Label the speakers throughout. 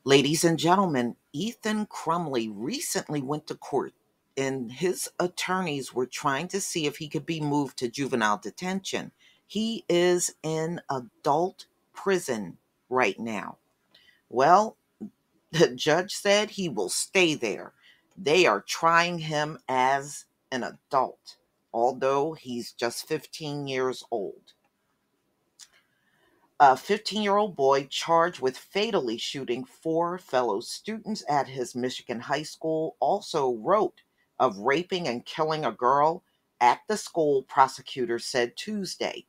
Speaker 1: Ladies and gentlemen, Ethan Crumley recently went to court, and his attorneys were trying to see if he could be moved to juvenile detention. He is in adult prison right now. Well, the judge said he will stay there. They are trying him as an adult, although he's just 15 years old. A 15-year-old boy charged with fatally shooting four fellow students at his Michigan high school also wrote of raping and killing a girl at the school, prosecutors said Tuesday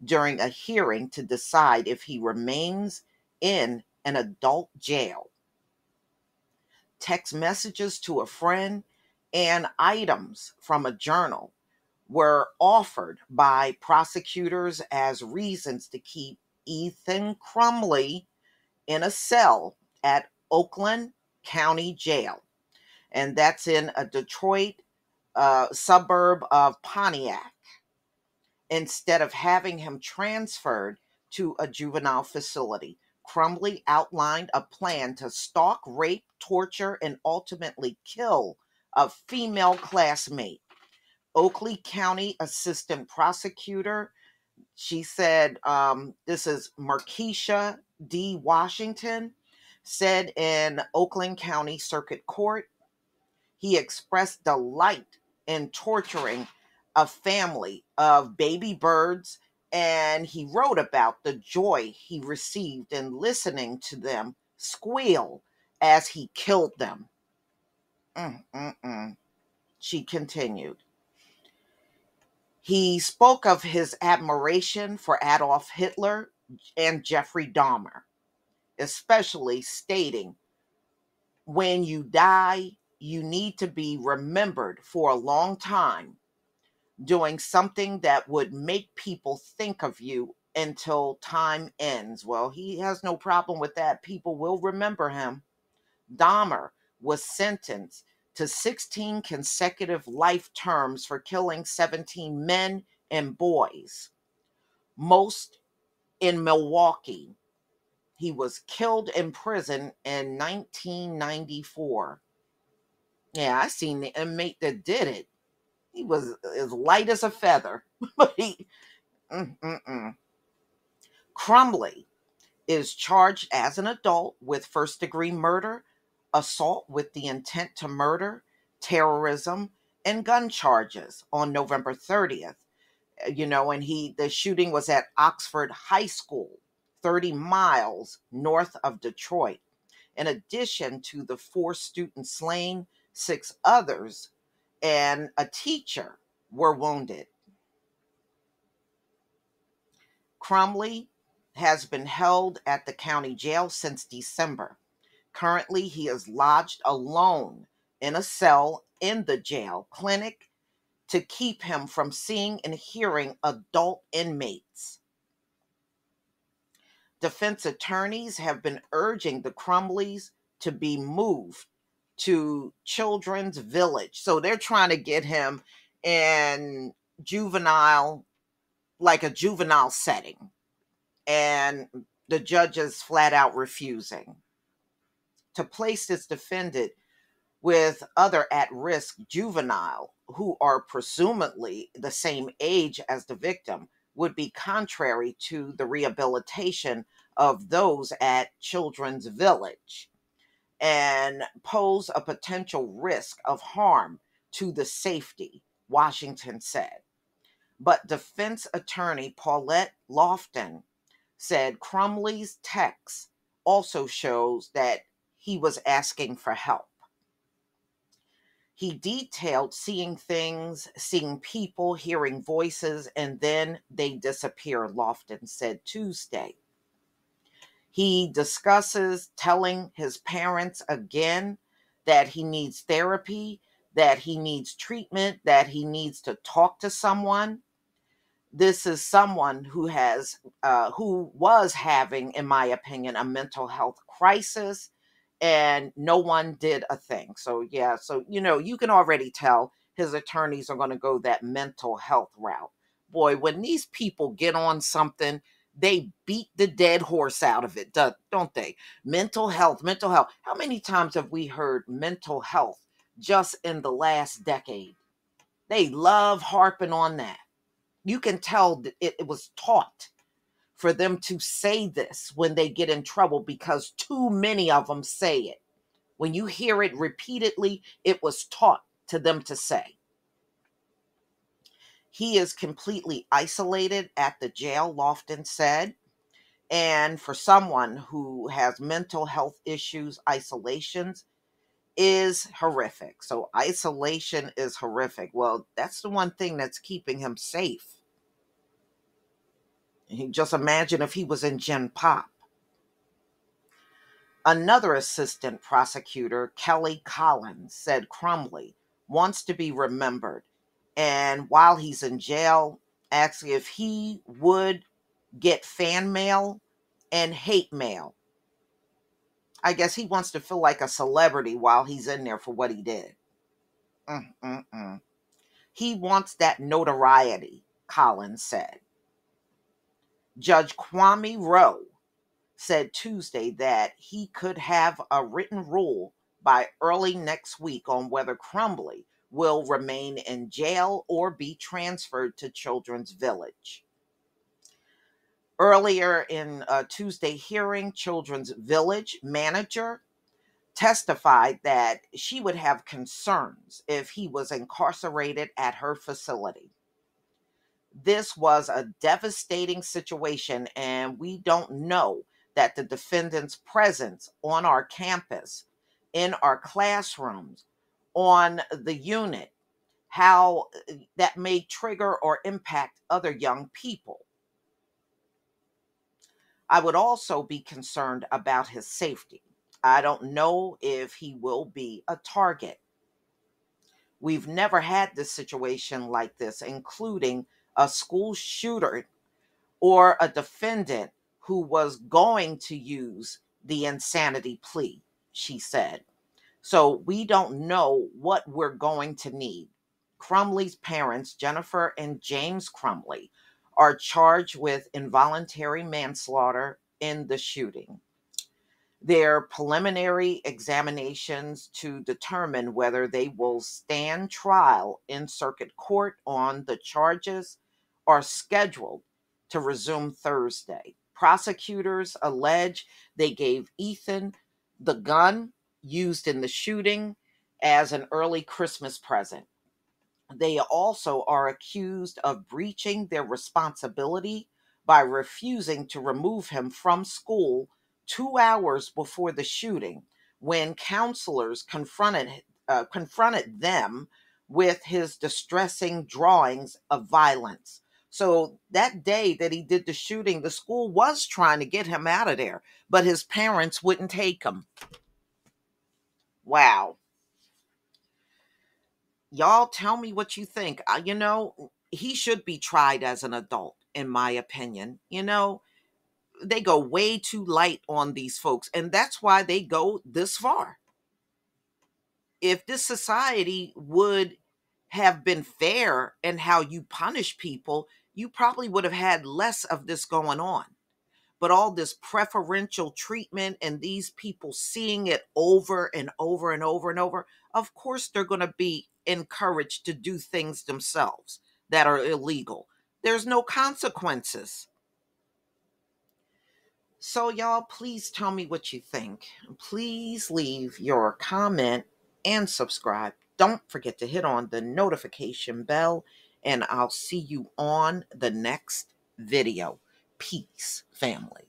Speaker 1: during a hearing to decide if he remains in an adult jail. Text messages to a friend and items from a journal were offered by prosecutors as reasons to keep Ethan Crumley in a cell at Oakland County Jail. And that's in a Detroit suburb of Pontiac, instead of having him transferred to a juvenile facility. Crumley outlined a plan to stalk, rape, torture, and ultimately kill a female classmate. Oakley County Assistant Prosecutor, she said, this is Markeisha D. Washington, said in Oakland County Circuit Court, he expressed delight in torturing a family of baby birds, and he wrote about the joy he received in listening to them squeal as he killed them. She continued. He spoke of his admiration for Adolf Hitler and Jeffrey Dahmer, especially stating, when you die, you need to be remembered for a long time, doing something that would make people think of you until time ends. Well, he has no problem with that. People will remember him. Dahmer was sentenced to 16 consecutive life terms for killing 17 men and boys, most in Milwaukee. He was killed in prison in 1994. Yeah, I seen the inmate that did it. He was as light as a feather. But he, mm, mm, mm. Crumley is charged as an adult with first-degree murder, assault with the intent to murder, terrorism, and gun charges on November 30th. And the shooting was at Oxford High School, 30 miles north of Detroit. In addition to the four students slain, six others and a teacher were wounded. Crumley has been held at the county jail since December. Currently, he is lodged alone in a cell in the jail clinic to keep him from seeing and hearing adult inmates. Defense attorneys have been urging the Crumleys to be moved to Children's Village. So they're trying to get him in juvenile, like a juvenile setting. And the judge is flat out refusing to place this defendant with other at-risk juvenile who are presumably the same age as the victim would be contrary to the rehabilitation of those at Children's Village and pose a potential risk of harm to the safety, Washington said. But defense attorney Paulette Lofton said Crumley's text also shows that he was asking for help. He detailed seeing things, seeing people, hearing voices, and then they disappear, Lofton said Tuesday. He discusses telling his parents again that he needs therapy, that he needs treatment, that he needs to talk to someone. This is someone who was having, in my opinion, a mental health crisis, and no one did a thing. So yeah, you can already tell his attorneys are going to go that mental health route. Boy, when these people get on something, They beat the dead horse out of it, don't they? Mental health, mental health. How many times have we heard mental health just in the last decade? They love harping on that. You can tell that it was taught for them to say this when they get in trouble because too many of them say it. When you hear it repeatedly, it was taught to them to say. He is completely isolated at the jail, Lofton said. And for someone who has mental health issues, isolations is horrific. So isolation is horrific. Well, that's the one thing that's keeping him safe. Just imagine if he was in Gen Pop. Another assistant prosecutor, Kelly Collins, said Crumbley wants to be remembered. And while he's in jail, asked if he would get fan mail and hate mail. I guess he wants to feel like a celebrity while he's in there for what he did. Mm-mm-mm. He wants that notoriety, Collins said. Judge Kwame Rowe said Tuesday that he could have a written rule by early next week on whether Crumbley will remain in jail or be transferred to Children's Village. Earlier in a Tuesday hearing, Children's Village manager testified that she would have concerns if he was incarcerated at her facility. This was a devastating situation, and we don't know that the defendant's presence on our campus, in our classrooms, on the unit, how that may trigger or impact other young people. I would also be concerned about his safety. I don't know if he will be a target. We've never had this situation like this, including a school shooter or a defendant who was going to use the insanity plea, she said. So we don't know what we're going to need. Crumbley's parents, Jennifer and James Crumbley, are charged with involuntary manslaughter in the shooting. Their preliminary examinations to determine whether they will stand trial in circuit court on the charges are scheduled to resume Thursday. Prosecutors allege they gave Ethan the gun used in the shooting as an early Christmas present. They also are accused of breaching their responsibility by refusing to remove him from school 2 hours before the shooting when counselors confronted them with his distressing drawings of violence. So that day that he did the shooting, the school was trying to get him out of there, but his parents wouldn't take him. Wow. Y'all tell me what you think. He should be tried as an adult, in my opinion. They go way too light on these folks, and that's why they go this far. If this society would have been fair in how you punish people, you probably would have had less of this going on. But all this preferential treatment and these people seeing it over and over and over and over, of course they're going to be encouraged to do things themselves that are illegal. There's no consequences. So, y'all, please tell me what you think. Please leave your comment and subscribe. Don't forget to hit on the notification bell, and I'll see you on the next video. Peace, family.